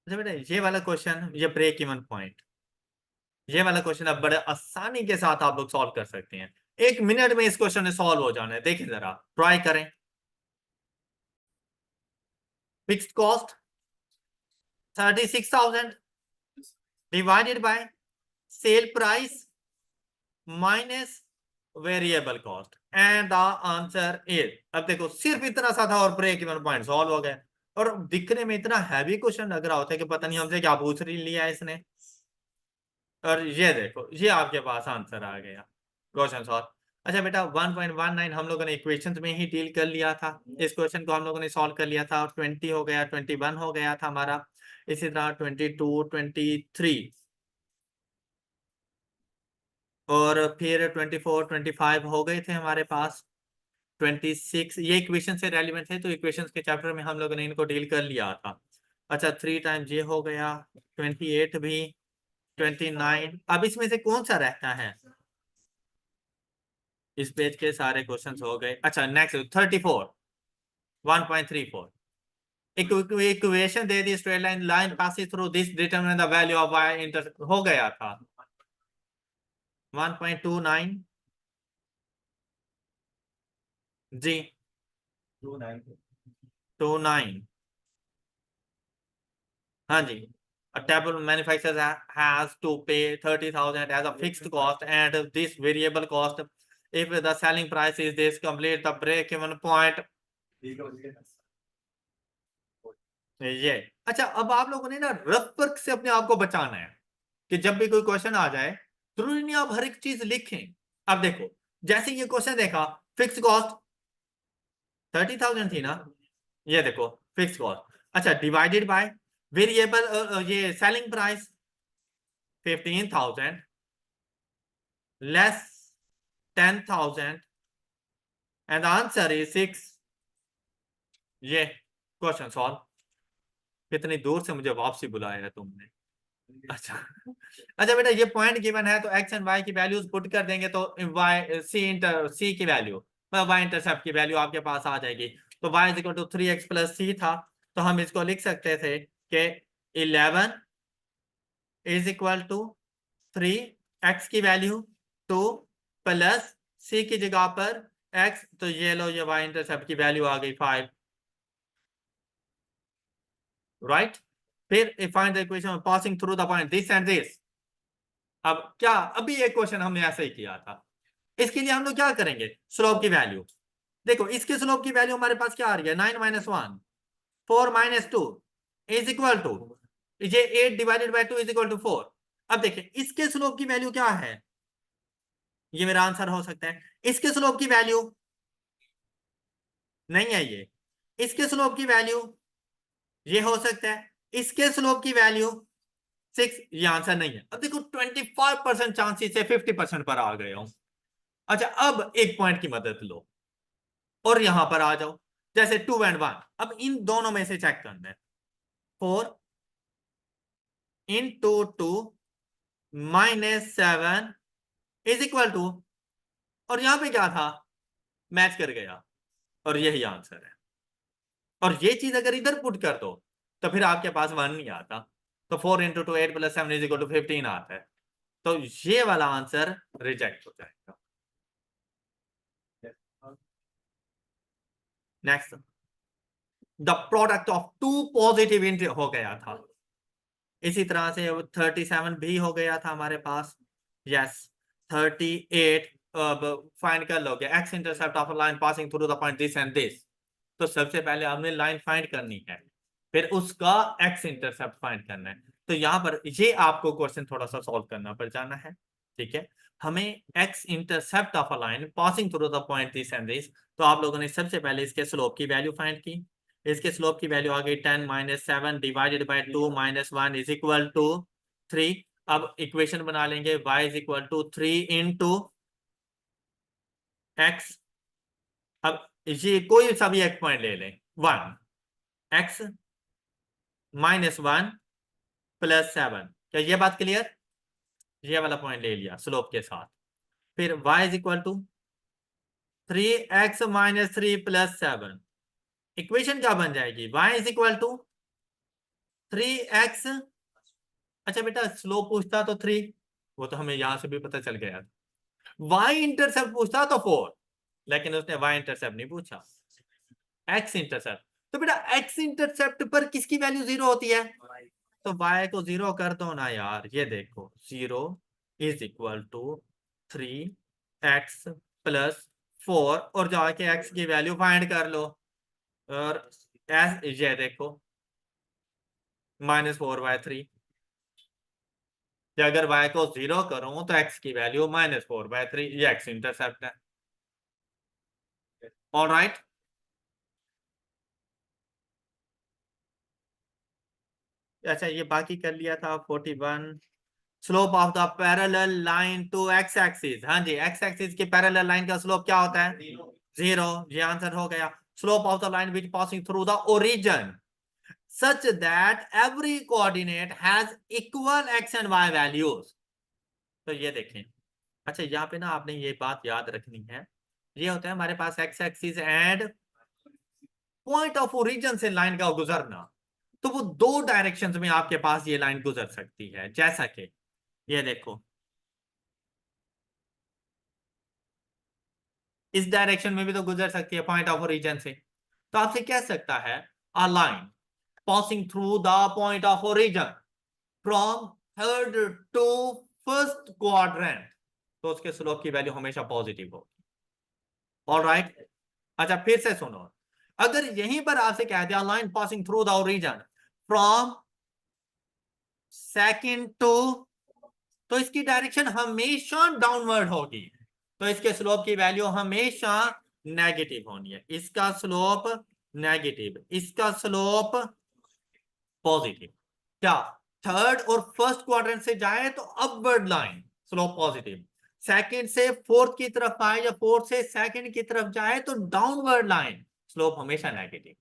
A: अच्छा बेटा, ये वाला क्वेश्चन, ये ब्रेक इवन पॉइंट, ये वाला क्वेश्चन अब बड़े आसानी के साथ आप लोग सॉल्व कर सकते हैं, 1 मिनट में इस क्वेश्चन ने सॉल्व हो जाना है। देखिए जरा ट्राई करें, fixed cost 36,000 divided by sale price minus variable cost and the answer is, अब देखो सिर्फ इतना सा था और ब्रेक इवन पॉइंट सॉल्व हो गए, और दिखने में इतना हैवी क्वेश्चन लग रहा होता है कि पता नहीं हमसे क्या पूछ लिया है इसने, और ये देखो ये आपके पास आंसर आ गया, क्वेश्चन सॉल्व। अच्छा बेटा, 1.19 हम लोगों ने इक्वेशंस में ही डील कर लिया था, इस क्वेश्चन को हम लोगों ने सॉल्व कर लिया था, और 20 हो गया, 21 हो गया था हमारा, इसी तरह 22 23 और फिर 24 25 हो गए थे हमारे पास, 26 ये इक्वेशन से रेलिवेंट है, तो इक्वेशंस के चैप्टर में हम लोगों ने इनको डील कर लिया था। अच्छा, 3 टाइम्स ये हो गया, 28 भी, 29, अब इसमें से कौन सा रहता है, इस पेज के सारे क्वेश्चंस हो गए। अच्छा next 34 1.34, equation they the, straight line line passing through this determine the value of y inter, हो गया था 1.29 जी, 29, हाँ जी, a table manufacturer has to pay 30,000 as a fixed cost and this variable cost if the selling price is this, complete the break even point. ये अच्छा, अब आप लोगों ने ना रफ वर्क से अपने आप को बचाना है कि जब भी कोई क्वेश्चन आ जाए जरूरी नहीं आप हर एक चीज लिखें। अब देखो जैसे ये क्वेश्चन देखा, फिक्स कॉस्ट 30,000 थी ना, ये देखो फिक्स कॉस्ट, अच्छा डिवाइडेड बाय वेरिएबल ये selling price 15,000 less 10,000 and answer is 6। ये क्वेश्चन सॉल्व। कितनी दूर से मुझे वापसी बुलाया है तुमने। अच्छा अच्छा बेटा, ये पॉइंट गिवन है तो एक्स एंड वाई की वैल्यूज पुट कर देंगे तो वाई सी की वैल्यू, वाई इंटरसेप्ट की वैल्यू आपके पास आ जाएगी। तो y is equal to 3x plus c था, तो हम इसको लिख सकते थे कि 11 इज इक्वल टू 3x की वैल्यू 2 प्लस सी की जगह पर x, तो ये लो ये y इंटरसेप्ट की वैल्यू आ गई 5, राइट। फिर find the equation passing through the point this and this. अब क्या, अभी एक क्वेश्चन हमने ऐसे ही किया था, इसके लिए हम लोग क्या करेंगे, स्लोप की वैल्यू देखो, इसके स्लोप की वैल्यू हमारे पास क्या आ रही है 9 minus 1 4 minus 2 is equal to ये 8 divided by 2 is equal to 4। अब देखिए इसके स्लोप की वैल्यू क्या है, ये मेरा आंसर हो सकता है। इसके स्लोप की वैल्यू नहीं है ये, इसके स्लोप की वैल्यू ये हो सकता है, इसके स्लोप की वैल्यू 6, ये आंसर नहीं है। अब देखो 25% चांसेस से 50% पर आ गया हूं। अच्छा अब एक पॉइंट की मदद लो और यहां पर आ जाओ, जैसे 2 एंड 1, अब इन दोनों में से चेक करना है। 4 into 2 minus 7 is equal to, और यहां पे क्या था, मैच कर गया और यही आंसर है। और ये चीज अगर इधर पुट कर दो तो फिर आपके पास 1 नहीं आता, तो 4 into 2 8 plus 7 is equal to 15 आता है, तो ये वाला आंसर रिजेक्ट हो जाएगा। Next, the product of two positive int हो गया था, इसी तरह से 37 भी हो गया था हमारे पास, यस 38 फाइंड कर लोगे x intercept of line passing through the point this and this. तो सबसे पहले हमने लाइन फाइंड करनी है, फिर उसका एक्स इंटरसेप्ट फाइंड करना है। तो यहां पर ये आपको क्वेश्चन थोड़ा सा सॉल्व करना पड़ जाना है, ठीक है। हमें x intercept of a line passing through the point this and this, तो आप लोगों ने सबसे पहले इसके स्लोप की वैल्यू फाइंड की, इसके स्लोप की वैल्यू आ गई 10 minus 7 divided by 2 minus 1 is equal to 3। अब इक्वेशन बना लेंगे y is equal to 3 into x, अब ये कोई सा भी एक पॉइंट ले लें 1 एक्स माइनस 1 प्लस 7, क्या ये बात क्लियर, ये वाला पॉइंट ले लिया स्लोप के साथ। फिर y is equal to 3x minus 3 plus 7, equation क्या बन जाएगी y is equal to 3x, अच्छा बेटा स्लोप पूछता तो 3, वो तो हमें यहां से भी पता चल गया, y इंटरसेप्ट पूछता तो 4, लेकिन उसने y इंटरसेप्ट नहीं पूछा, x इंटरसेप्ट। तो बेटा x इंटरसेप्ट पर किसकी वैल्यू 0 होती है, तो y को 0 कर दो ना यार, ये देखो 0 is equal to 3x plus 4 और जाके x की वैल्यू फाइंड कर लो, और ये देखो -4/3, अगर y को 0 करूं तो x की वैल्यू -4/3, ये x इंटरसेप्ट है। ऑलराइट, अच्छा ये बाकी कर लिया था 41, slope of the parallel line to x axis, हाँ जी एक्स एक्सिस के पैरेलल लाइन का स्लोप क्या होता है 0, ये आंसर हो गया। Slope of the line which passing through the origin such that every coordinate has equal x and y values, तो ये देखें, अच्छा यहाँ पे ना आपने ये बात याद रखनी है, ये होता है हमारे पास x axis and point of origin से लाइन का गुजरना, तो वो दो डायरेक्शंस में आपके पास ये लाइन गुजर सकती है, जैसा कि ये देखो इस डायरेक्शन में भी तो गुजर सकती है पॉइंट ऑफ ओरिजिन से, तो आपसे कह सकता है a line passing through the point of origin from third to first quadrant, तो उसके स्लोप की वैल्यू हमेशा पॉजिटिव होगी। ऑलराइट। अच्छा फिर से सुनो, अगर यहीं पर आपसे कह दिया line passing through the origin from second to, तो इसकी डायरेक्शन हमेशा डाउनवर्ड होगी, तो इसके स्लोप की वैल्यू हमेशा नेगेटिव होनी है। इसका स्लोप नेगेटिव, इसका स्लोप पॉजिटिव। क्या थर्ड और फर्स्ट क्वाड्रेंट से जाए तो upward line slope positive, second से फोर्थ की तरफ आए या फोर्थ से सेकंड की तरफ जाए तो डाउनवर्ड लाइन स्लोप हमेशा नेगेटिव।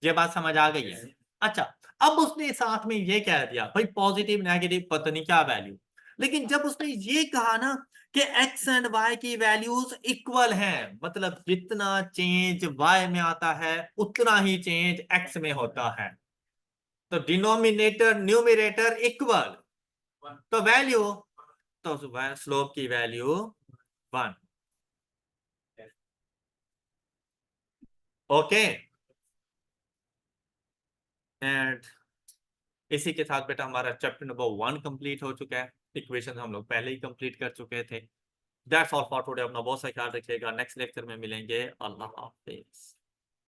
A: ये बात समझ आ गई है? अच्छा, अब उसने साथ में ये कह दिया भाई पॉजिटिव नेगेटिव पता नहीं क्या वैल्यू, लेकिन जब उसने ये कहा ना कि x एंड y की वैल्यूज इक्वल हैं, मतलब जितना चेंज y में आता है उतना ही चेंज x में होता है, तो डिनोमिनेटर न्यूमिनेटर इक्वल, तो वैल्यू, तो स्लोप की वैल्यू 1। ओके, एंड इसी के साथ बेटा हमारा चैप्टर नंबर 1 कंप्लीट हो चुका है। इक्वेशन हम लोग पहले ही कंप्लीट कर चुके थे। That's all for today. अपना बहुत सा ख्याल रखिएगा, नेक्स्ट लेक्चर में मिलेंगे। अल्लाह हाफिज।